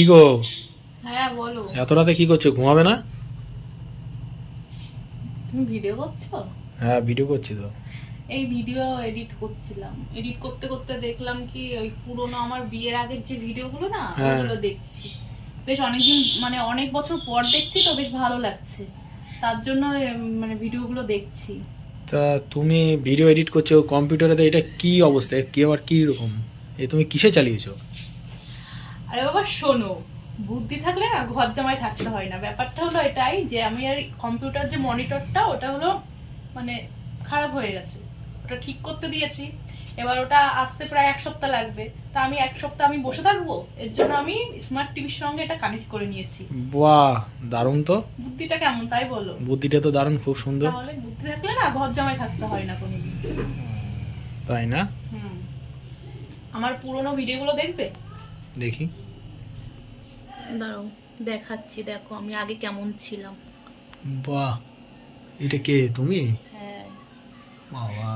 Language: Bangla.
কি গো? হ্যাঁ বলো। এত রাতে কি করছো? ঘুমাবে না? তুমি ভিডিও করছো? হ্যাঁ, ভিডিও করছি তো। এই ভিডিও এডিট করছিলাম, এডিট করতে করতে দেখলাম কি ওই পুরোনো আমার বিয়ের আগের যে ভিডিওগুলো না হ্যাঁ। ওগুলো দেখছি। বেশ অনেকদিন মানে অনেক বছর পর দেখছি তো বেশ ভালো লাগছে, তার জন্য মানে ভিডিওগুলো দেখছি। তা তুমি ভিডিও এডিট করছো কম্পিউটারে, তো এটা কি অবস্থা? কি আবার কি রকম? তুমি কিসে চালিয়েছো? আরে বাবা শোনো, বুদ্ধি থাকলে না ঘর জামাই থাকতে হয় না। ব্যাপারটা হলো এটাই যে আমি আর কম্পিউটার যে মনিটরটা ওটা হলো মানে খারাপ হয়ে গেছে, ওটা ঠিক করতে দিয়েছি। এবার ওটা আসতে প্রায় 1 সপ্তাহ লাগবে। তা আমি 1 সপ্তাহ আমি বসে থাকবো, এর জন্য আমি স্মার্ট টিভির সঙ্গে এটা কানেক্ট করে নিয়েছি। বাহ, দারুণ তো। বুদ্ধিটা কেমন তাই বলো? বুদ্ধিটা তো দারুণ, খুব সুন্দর। তাহলে বুদ্ধি থাকলে না ঘর জামাই থাকতে হয় না কোনোদিন। তাই না? হুম। আমার পুরোনো ভিডিওগুলো দেখবে? দেখি। দাঁড়াও দেখাচ্ছি, দেখো আমি আগে কেমন ছিলাম। বাহ, এটা কে তুমি? হ্যাঁ। বাবা।